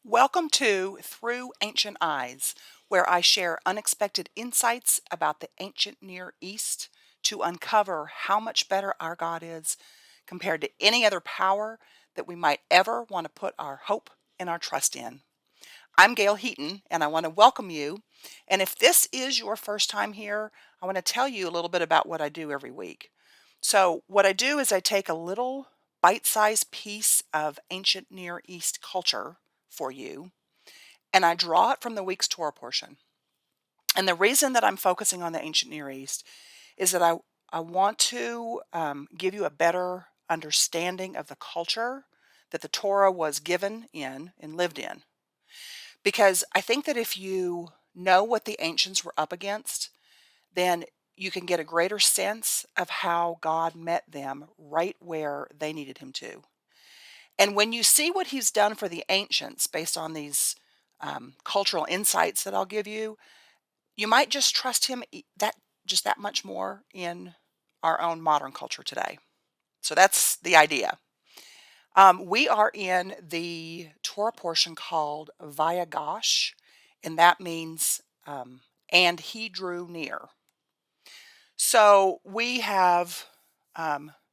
Welcome to Through Ancient Eyes, where I share unexpected insights about the ancient Near East to uncover how much better our God is compared to any other power that we might ever want to put our hope and our trust in. I'm Gail Heaton, and I want to welcome you. And if this is your first time here, I want to tell you a little bit about what I do every week. So, what I do is I take a little bite sized piece of ancient Near East culture for you and I draw it from the week's Torah portion. And the reason that I'm focusing on the ancient Near East is that I want to give you a better understanding of the culture that the Torah was given in and lived in. Because I think that if you know what the ancients were up against, then you can get a greater sense of how God met them right where they needed him to. And when you see what he's done for the ancients based on these cultural insights that I'll give you, you might just trust him that much more in our own modern culture today. So that's the idea. We are in the Torah portion called Vayigash, and that means and he drew near. So we have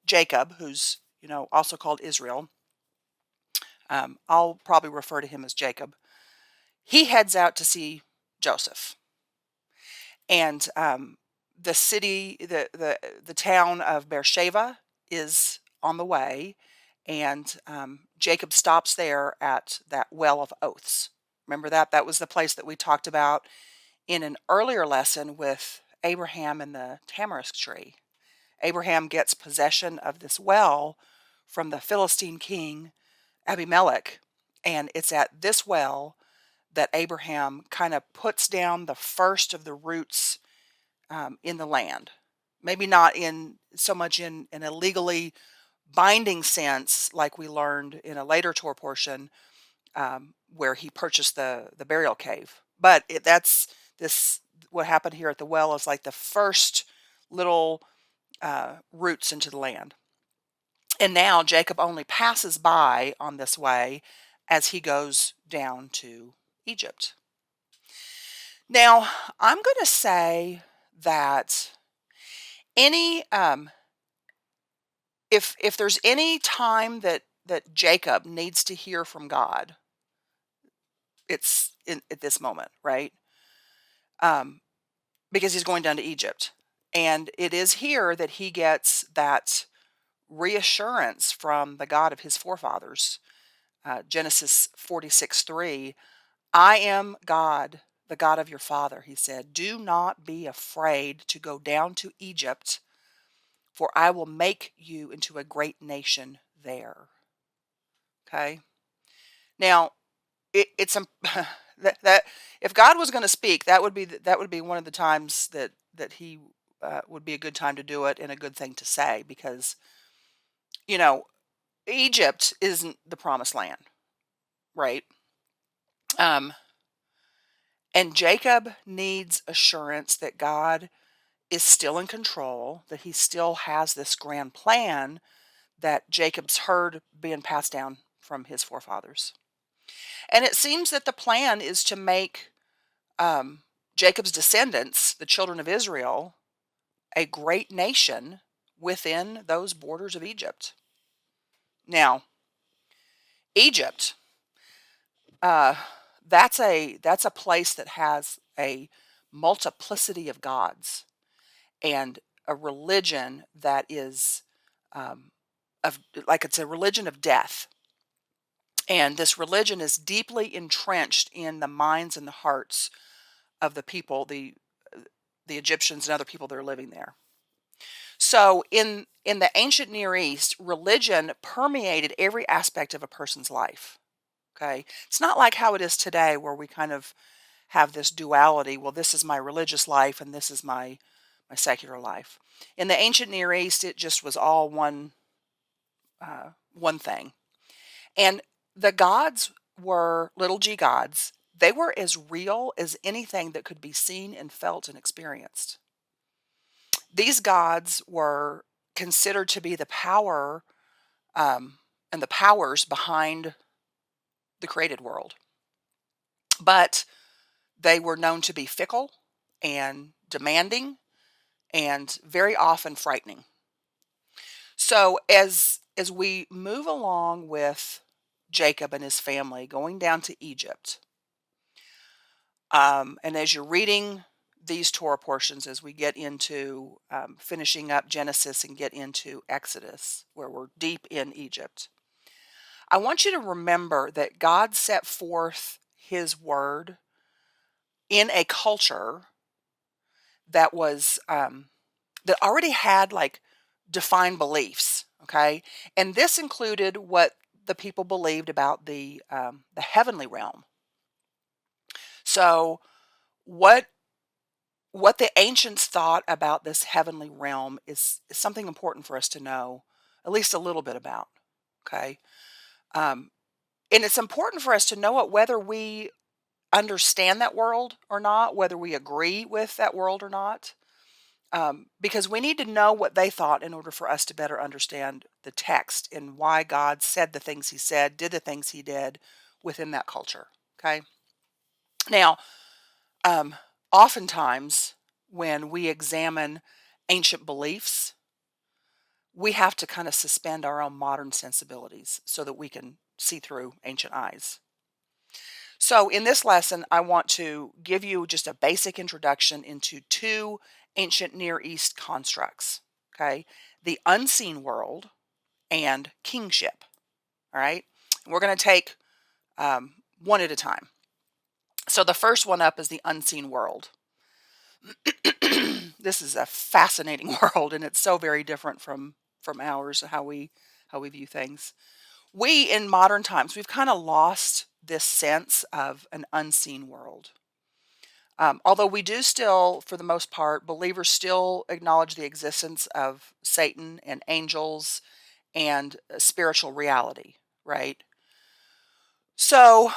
Jacob, who's also called Israel. I'll probably refer to him as Jacob. He heads out to see Joseph, and the city, the town of Beersheba is on the way, and Jacob stops there at that well of oaths. Remember that? That was the place that we talked about in an earlier lesson with Abraham and the tamarisk tree. Abraham gets possession of this well from the Philistine king Abimelech, and it's at this well that Abraham kind of puts down the first of the roots in the land. Maybe not in so much in a legally binding sense, like we learned in a later Torah portion where he purchased the burial cave. But that's this. What happened here at the well is like the first little roots into the land. And now Jacob only passes by on this way as he goes down to Egypt. Now, I'm going to say that any if there's any time that Jacob needs to hear from God, it's at this moment, right? Um, because he's going down to Egypt, and it is here that he gets that reassurance from the God of his forefathers. Genesis 46:3. I am God, the God of your father, he said. Do not be afraid to go down to Egypt, for I will make you into a great nation there. Okay. Now, it's that if God was going to speak, that would be one of the times that he would be a good time to do it and a good thing to say, because you know Egypt isn't the promised land, right? Um, and Jacob needs assurance that God is still in control, that he still has this grand plan that Jacob's heard being passed down from his forefathers. And it seems that the plan is to make um, Jacob's descendants, the children of Israel, a great nation within those borders of Egypt. Now, Egypt, uh, that's a place that has a multiplicity of gods and a religion that is um, of like it's a religion of death. And this religion is deeply entrenched in the minds and the hearts of the people, the Egyptians and other people that are living there. So in the ancient Near East, religion permeated every aspect of a person's life. Okay. It's not like how it is today where we kind of have this duality. Well, this is my religious life and this is my secular life. In the ancient Near East, it just was all one thing. And the gods were little g gods. They were as real as anything that could be seen and felt and experienced. These gods were considered to be the power and the powers behind the created world. but they were known to be fickle and demanding and very often frightening. So as we move along with Jacob and his family going down to Egypt, and as you're reading these Torah portions, as we get into finishing up Genesis and get into Exodus, where we're deep in Egypt, I want you to remember that God set forth his word in a culture that was that already had like defined beliefs. Okay, and this included what the people believed about the heavenly realm. So what what the ancients thought about this heavenly realm is something important for us to know at least a little bit about. Okay, um, and it's important for us to know it whether we understand that world or not, whether we agree with that world or not. Because we need to know what they thought in order for us to better understand the text and why God said the things he said, did the things he did within that culture. Okay. Now, um, oftentimes when we examine ancient beliefs, we have to kind of suspend our own modern sensibilities so that we can see through ancient eyes. So, in this lesson, I want to give you just a basic introduction into two ancient Near East constructs. Okay. The unseen world and kingship. All right. And we're going to take one at a time. So, the first one up is the unseen world. This is a fascinating world, and it's so very different from ours, how we view things. We in modern times, we've kind of lost this sense of an unseen world. Although we do still, for the most part, believers still acknowledge the existence of Satan and angels and spiritual reality, right? So,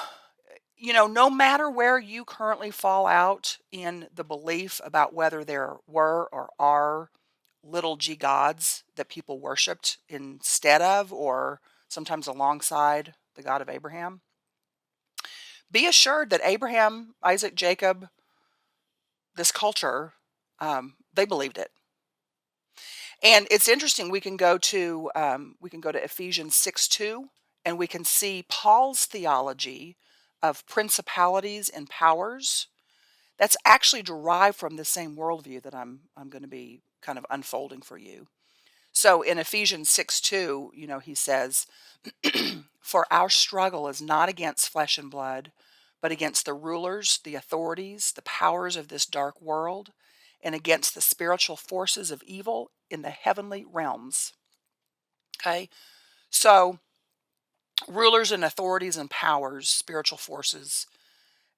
no matter where you currently fall out in the belief about whether there were or are little g gods that people worshiped instead of or sometimes alongside the God of Abraham, be assured that Abraham, Isaac, Jacob, this culture, they believed it. And it's interesting. We can go to Ephesians 6:2, and we can see Paul's theology of principalities and powers. That's actually derived from the same worldview that I'm going to be kind of unfolding for you. So in Ephesians 6:2, he says, "For our struggle is not against flesh and blood, but against the rulers, the authorities, the powers of this dark world, and against the spiritual forces of evil in the heavenly realms." Okay? So, rulers and authorities and powers, spiritual forces,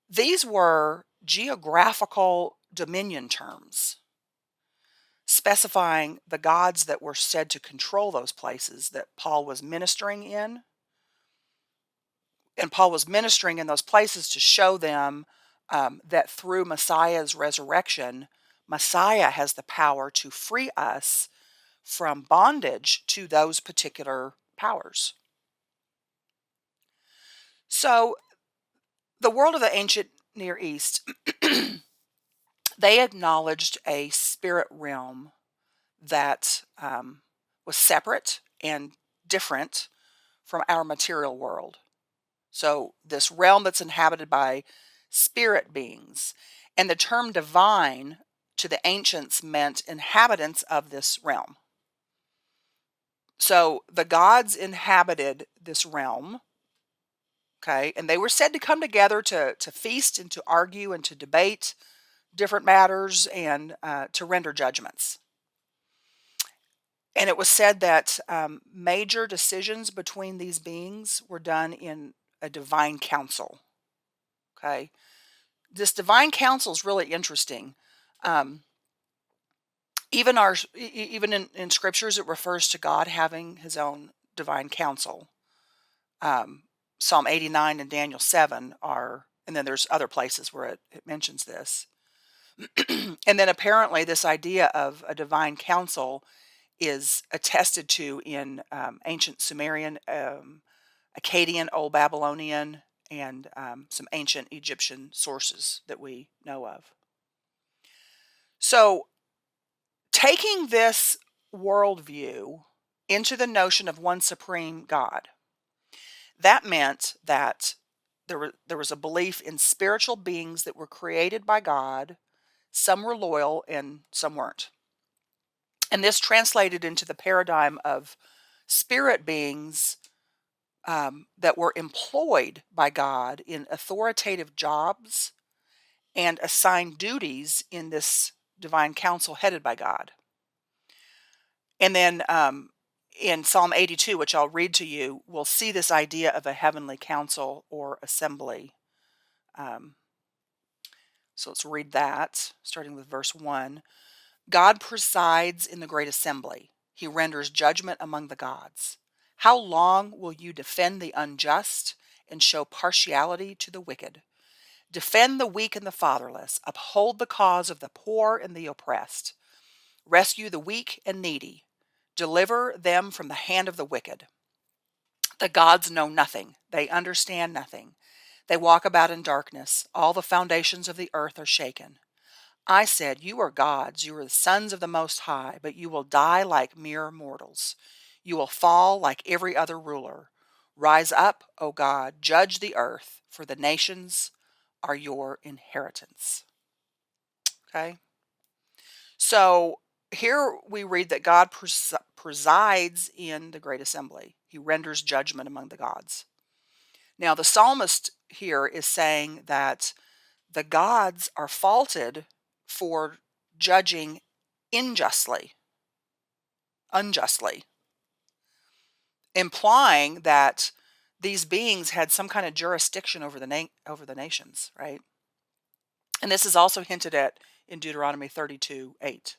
these were geographical dominion terms specifying the gods that were said to control those places that Paul was ministering in. And Paul was ministering in those places to show them that through Messiah's resurrection, Messiah has the power to free us from bondage to those particular powers. So, the world of the ancient Near East, they acknowledged a spirit realm that was separate and different from our material world. So, this realm that's inhabited by spirit beings. And the term divine to the ancients meant inhabitants of this realm. So, the gods inhabited this realm. Okay. And they were said to come together to feast and to argue and to debate different matters and to render judgments. And it was said that major decisions between these beings were done in a divine council. Okay. This divine council is really interesting. Um, even in scriptures, it refers to God having his own divine council. Psalm 89 and Daniel 7 are, and then there's other places where it mentions this. And then apparently this idea of a divine council is attested to in ancient Sumerian, Akkadian, Old Babylonian, and some ancient Egyptian sources that we know of. So, taking this worldview into the notion of one supreme God, that meant that there was a belief in spiritual beings that were created by God. Some were loyal and some weren't. And this translated into the paradigm of spirit beings that were employed by God in authoritative jobs and assigned duties in this divine council headed by God. And then in Psalm 82, which I'll read to you, we'll see this idea of a heavenly council or assembly. So let's read that, starting with verse 1. God presides in the great assembly. He renders judgment among the gods. How long will you defend the unjust and show partiality to the wicked? Defend the weak and the fatherless. Uphold the cause of the poor and the oppressed. Rescue the weak and needy. Deliver them from the hand of the wicked. The gods know nothing. They understand nothing. They walk about in darkness. All the foundations of the earth are shaken. I said, you are gods. You are the sons of the Most High, but you will die like mere mortals. You will fall like every other ruler. Rise up, O God, judge the earth, for the nations are your inheritance. Okay? So here we read that God presides in the great assembly. He renders judgment among the gods. Now, the psalmist here is saying that the gods are faulted for judging unjustly, implying that these beings had some kind of jurisdiction over over the nations, right? And this is also hinted at in Deuteronomy 32:8.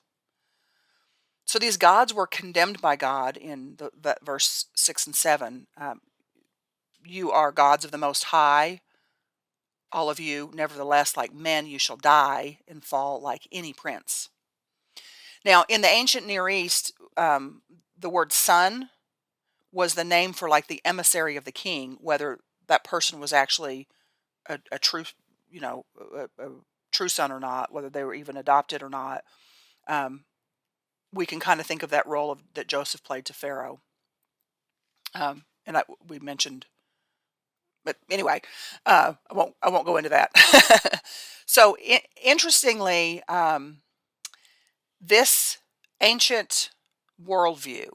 So these gods were condemned by God in that verse 6 and 7. You are gods of the Most High, all of you. Nevertheless, like men, you shall die and fall like any prince. Now, in the ancient Near East, the word son was the name for like the emissary of the king, whether that person was actually a true, a true son or not, whether they were even adopted or not. We can kind of think of that role that Joseph played to Pharaoh. And we mentioned, but anyway, I won't go into that. So interestingly, this ancient worldview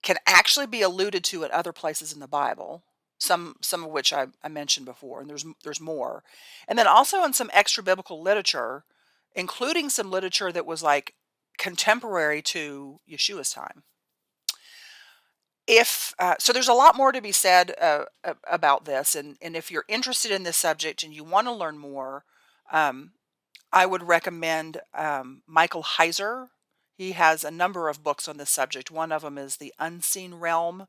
can actually be alluded to at other places in the Bible. Some of which I mentioned before, and there's more, and then also in some extra biblical literature, including some literature that was like contemporary to Yeshua's time. If so, there's a lot more to be said about this, and if you're interested in this subject and you want to learn more, I would recommend Michael Heiser. He has a number of books on this subject. One of them is The Unseen Realm: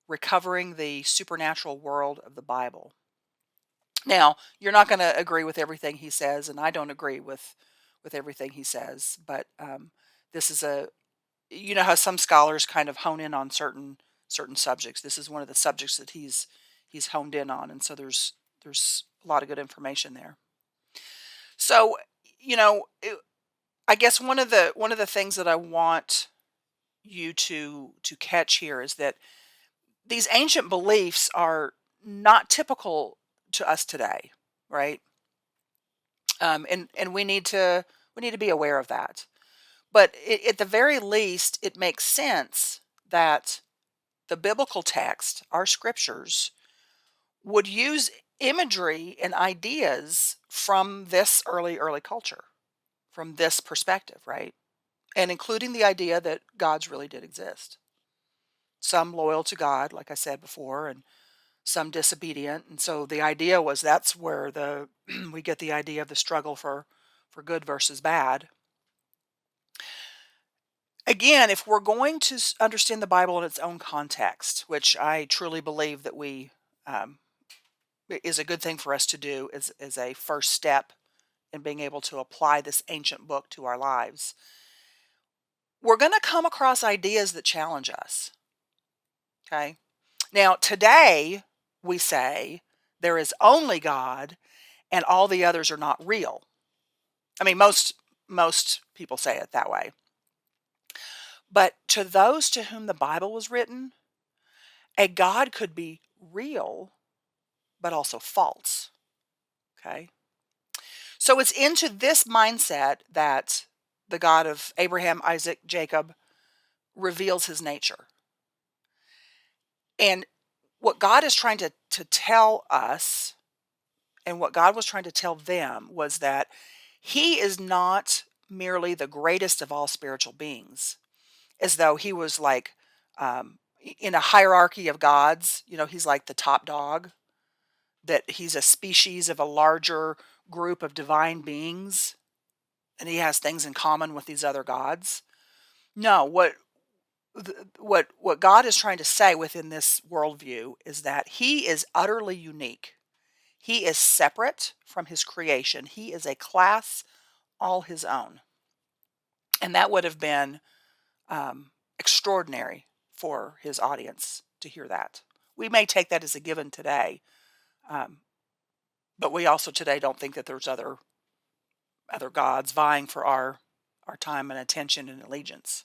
Recovering the Supernatural World of the Bible. Now, you're not going to agree with everything he says, and I don't agree with everything he says, but this is you know how some scholars kind of hone in on certain subjects. This is one of the subjects that he's honed in on, and so there's a lot of good information there. So, I guess one of the things that I want you to catch here is that these ancient beliefs are not typical to us today, right? And we need to be aware of that. But at the very least, it makes sense that the biblical text, our scriptures, would use imagery and ideas from this early culture, from this perspective, right? And including the idea that gods really did exist. Some loyal to God, like I said before, and some disobedient. And so the idea was that's where we get the idea of the struggle for good versus bad. Again, if we're going to understand the Bible in its own context, which I truly believe that is a good thing for us to do as a first step in being able to apply this ancient book to our lives, we're going to come across ideas that challenge us. Okay. Now, today we say There is only God, and all the others are not real. I mean, most people say it that way. But to those to whom the Bible was written, a God could be real, but also false. Okay? So it's into this mindset that the God of Abraham, Isaac, Jacob reveals his nature. And what God is trying to tell us, and what God was trying to tell them, was that he is not merely the greatest of all spiritual beings, as though he was like in a hierarchy of gods. He's like the top dog, that he's a species of a larger group of divine beings, and he has things in common with these other gods. No, what God is trying to say within this worldview is that he is utterly unique. He is separate from his creation. He is a class all his own. And that would have been extraordinary for his audience to hear that. We may take that as a given today, but we also today don't think that there's other gods vying for our time and attention and allegiance.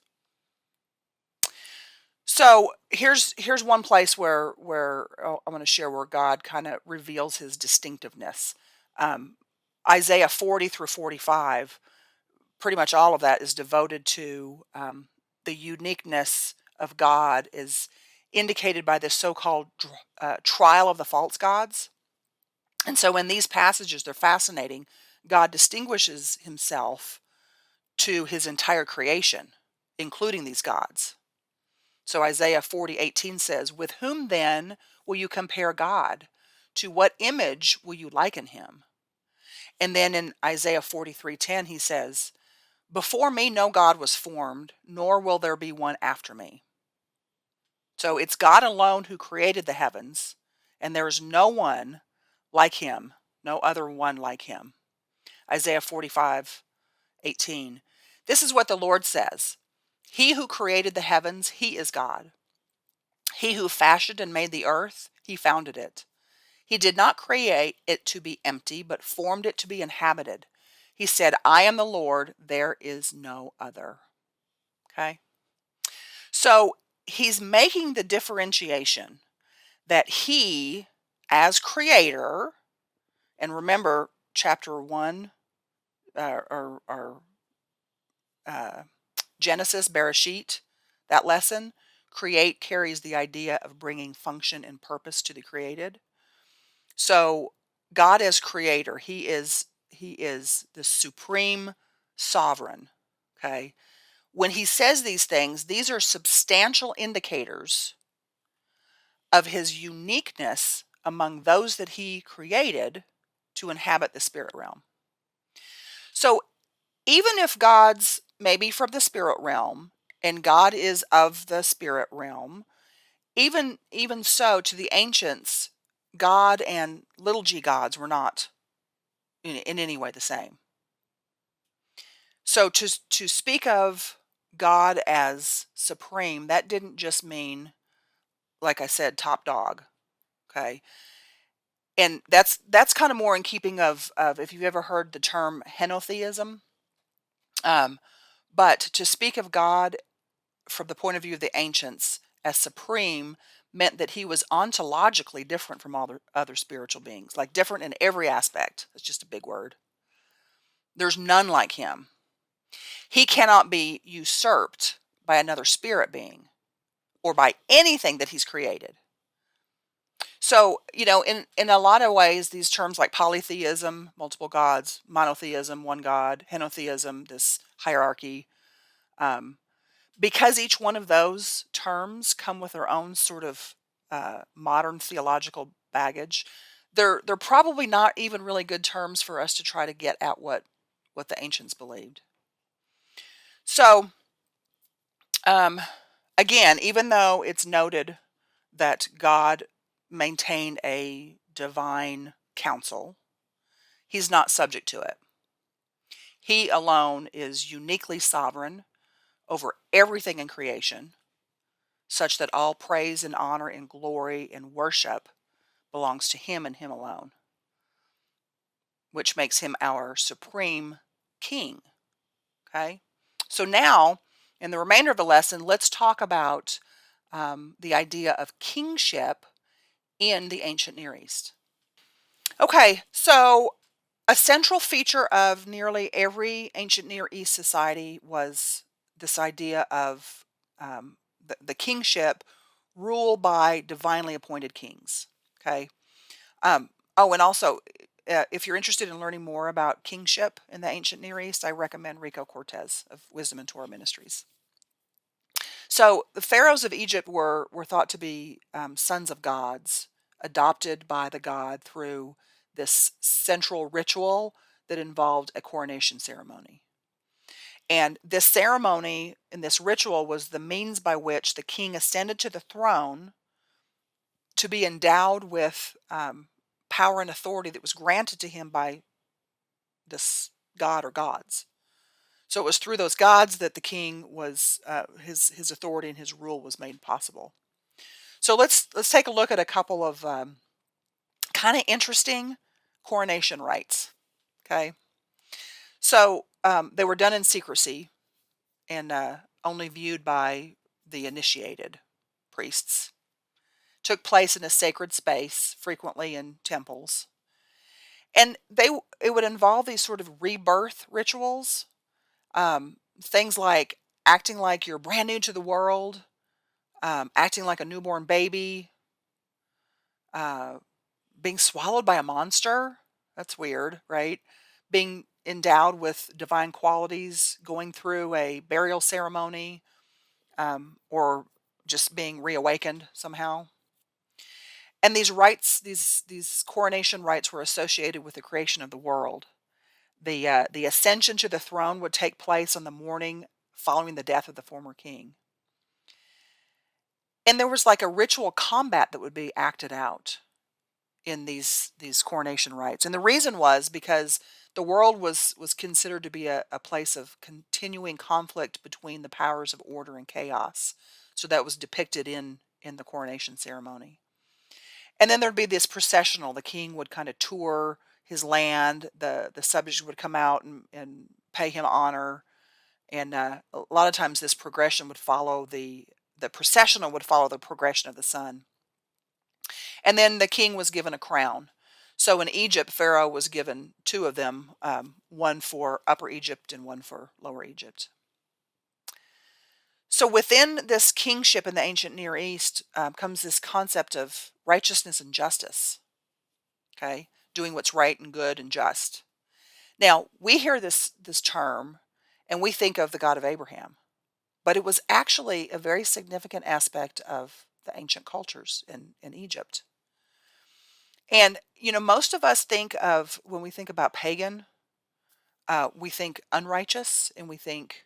So here's one place where I want to share where God kind of reveals his distinctiveness. Isaiah 40 through 45, pretty much all of that is devoted to the uniqueness of God, is indicated by this so-called trial of the false gods. And so in these passages, they're fascinating. God distinguishes himself to his entire creation, including these gods. So Isaiah 40:18 says, "With whom then will you compare God? To what image will you liken him?" And then in Isaiah 43:10 he says, "Before me no God was formed, nor will there be one after me." So it's God alone who created the heavens, and there is no one like him, no other one like him. Isaiah 45:18. This is what the Lord says: "He who created the heavens, he is God. He who fashioned and made the earth, he founded it. He did not create it to be empty, but formed it to be inhabited. He said, I am the Lord, there is no other." Okay? So he's making the differentiation that he, as creator, and remember chapter 1, or Genesis, Bereshit, that lesson, create carries the idea of bringing function and purpose to the created. So God as creator, he is the supreme sovereign. Okay. When he says these things, these are substantial indicators of his uniqueness among those that he created to inhabit the spirit realm. So even if God's maybe from the spirit realm and God is of the spirit realm, even so, to the ancients, God and little g gods were not in any way the same. So to speak of God as supreme, that didn't just mean, like I said, top dog. Okay. And that's kind of more in keeping of if you've ever heard the term henotheism. Um, but to speak of God from the point of view of the ancients as supreme meant that he was ontologically different from all the other spiritual beings, like different in every aspect. It's just a big word. There's none like him. He cannot be usurped by another spirit being or by anything that he's created. So, in a lot of ways, these terms like polytheism, multiple gods, monotheism, one God, henotheism, this hierarchy, um, because each one of those terms come with their own sort of modern theological baggage, they're probably not even really good terms for us to try to get at what the ancients believed. So, um, again, even though it's noted that God maintained a divine council, he's not subject to it. He alone is uniquely sovereign over everything in creation, such that all praise and honor and glory and worship belongs to him and him alone, which makes him our supreme king. Okay? So now, in the remainder of the lesson, let's talk about the idea of kingship in the ancient Near East. Okay, so a central feature of nearly every ancient Near East society was this idea of the kingship, rule by divinely appointed kings. Okay. Oh, and also, if you're interested in learning more about kingship in the ancient Near East, I recommend Rico Cortez of Wisdom and Torah Ministries. So the pharaohs of Egypt were thought to be sons of gods, adopted by the god through this central ritual that involved a coronation ceremony. And this ceremony and this ritual was the means by which the king ascended to the throne to be endowed with power and authority that was granted to him by this god or gods. So it was through those gods that the king was his authority and his rule was made possible. So let's take a look at a couple of kind of interesting coronation rites. Okay, so they were done in secrecy and only viewed by the initiated priests. Took place in a sacred space, frequently in temples, and it would involve these sort of rebirth rituals, things like acting like you're brand new to the world, acting like a newborn baby, uh, being swallowed by a monster. That's weird, right? Being endowed with divine qualities, going through a burial ceremony, or just being reawakened somehow. And these rites, these coronation rites, were associated with the creation of the world. The ascension to the throne would take place on the morning following the death of the former king. And there was like a ritual combat that would be acted out in these coronation rites. And the reason was because the world was considered to be a place of continuing conflict between the powers of order and chaos. So that was depicted in the coronation ceremony. And then there'd be this processional. The king would kind of tour his land. The subjects would come out and pay him honor. And a lot of times this progression would follow the processional would follow the progression of the sun. And then the king was given a crown. So in Egypt, Pharaoh was given two of them, one for Upper Egypt and one for Lower Egypt. So within this kingship in the ancient Near East comes this concept of righteousness and justice. Okay, doing what's right and good and just. Now we hear this term, and we think of the God of Abraham, but it was actually a very significant aspect of the ancient cultures in Egypt. And most of us think of when we think about pagan, we think unrighteous and we think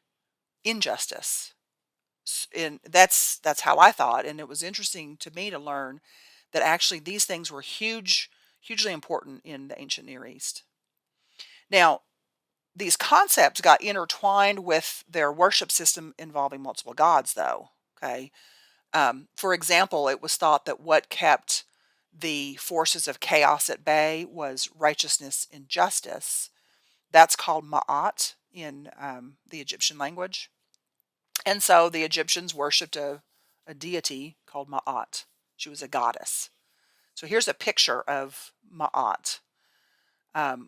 injustice. And that's how I thought. And it was interesting to me to learn that actually these things were hugely important in the ancient Near East. Now, these concepts got intertwined with their worship system involving multiple gods, though. Okay. For example, it was thought that what kept the forces of chaos at bay was righteousness and justice. That's called Ma'at in the Egyptian language. And so the Egyptians worshipped a deity called Ma'at. She was a goddess. So here's a picture of Ma'at,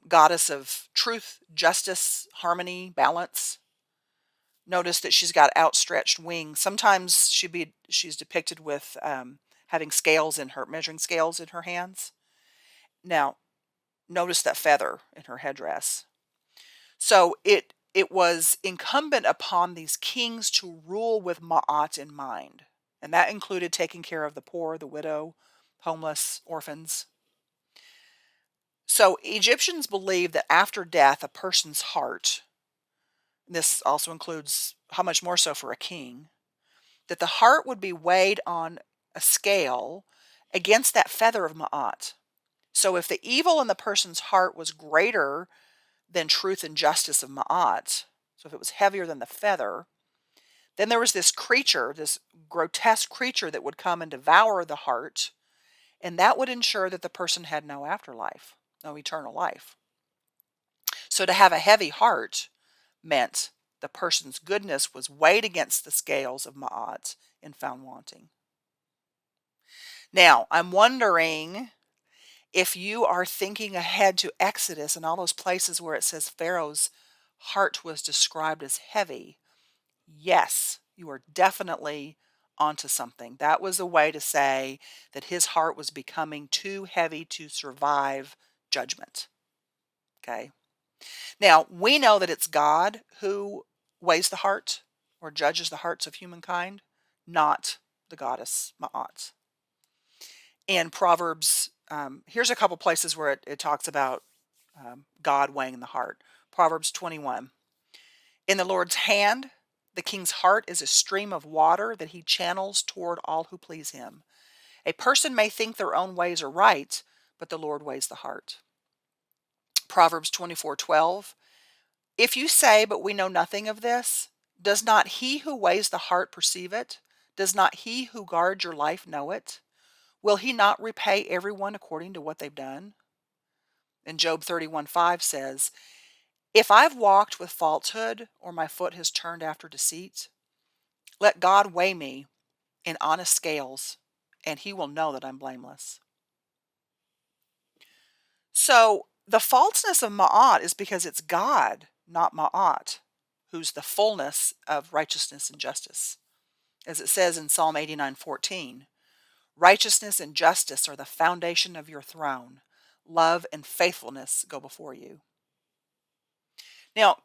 goddess of truth, justice, harmony, balance. Notice that she's got outstretched wings. Sometimes she's depicted with having scales in her, measuring scales in her hands. Now, notice that feather in her headdress. So it was incumbent upon these kings to rule with Ma'at in mind. And that included taking care of the poor, the widow, homeless, orphans. So Egyptians believed that after death, a person's heart, this also includes how much more so for a king, that the heart would be weighed on a scale against that feather of Ma'at. So if the evil in the person's heart was greater than truth and justice of Ma'at, so if it was heavier than the feather, then there was this creature, this grotesque creature that would come and devour the heart And that would ensure that the person had no afterlife, no eternal life. So to have a heavy heart meant the person's goodness was weighed against the scales of Ma'at and found wanting. Now, I'm wondering if you are thinking ahead to Exodus and all those places where it says Pharaoh's heart was described as heavy. Yes, you are definitely onto something. That was a way to say that his heart was becoming too heavy to survive judgment. Okay. Now, we know that it's God who weighs the heart or judges the hearts of humankind, not the goddess Ma'at. In Proverbs, here's a couple places where it talks about God weighing the heart. Proverbs 21. In the Lord's hand, the king's heart is a stream of water that he channels toward all who please him. A person may think their own ways are right, but the Lord weighs the heart. Proverbs 24:12. If you say, but we know nothing of this, does not he who weighs the heart perceive it? Does not he who guards your life know it? Will he not repay everyone according to what they've done? And Job 31:5 says, if I've walked with falsehood or my foot has turned after deceit, let God weigh me in honest scales, and he will know that I'm blameless. So the falseness of Ma'at is because it's God, not Ma'at, who's the fullness of righteousness and justice. As it says in Psalm 89:14, righteousness and justice are the foundation of your throne. Love and faithfulness go before you. Now,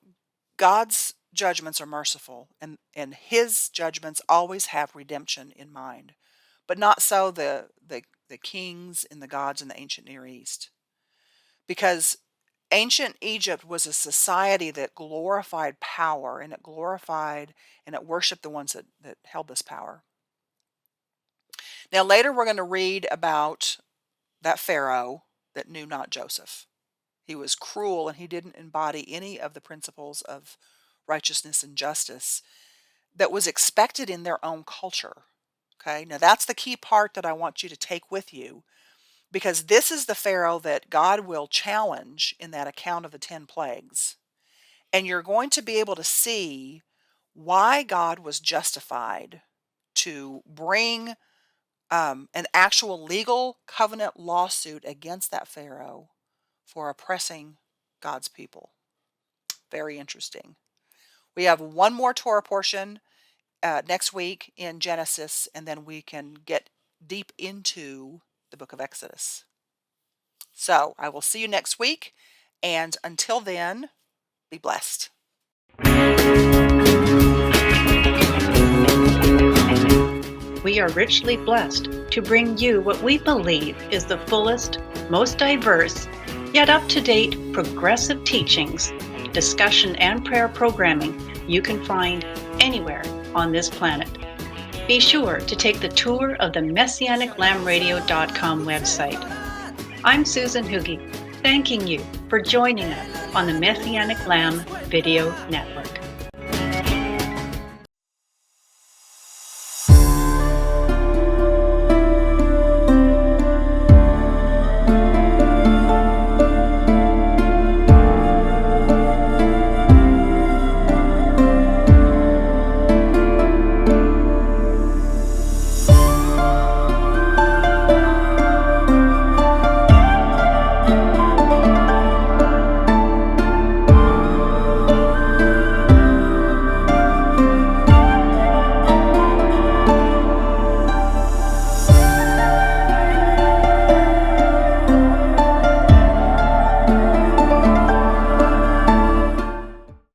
God's judgments are merciful, and his judgments always have redemption in mind, but not so the kings and the gods in the ancient Near East. Because ancient Egypt was a society that glorified power, and it glorified and it worshiped the ones that held this power. Now, later we're going to read about that Pharaoh that knew not Joseph. He was cruel and he didn't embody any of the principles of righteousness and justice that was expected in their own culture. Okay, now that's the key part that I want you to take with you, because this is the Pharaoh that God will challenge in that account of the 10 plagues. And you're going to be able to see why God was justified to bring an actual legal covenant lawsuit against that Pharaoh for oppressing God's people. Very interesting. We have one more Torah portion next week in Genesis, and then we can get deep into the book of Exodus. So I will see you next week, and until then, be blessed. We are richly blessed to bring you what we believe is the fullest, most diverse, yet up-to-date progressive teachings, discussion, and prayer programming you can find anywhere on this planet. Be sure to take the tour of the MessianicLambRadio.com website. I'm Susan Hoogie, thanking you for joining us on the Messianic Lamb Video Network.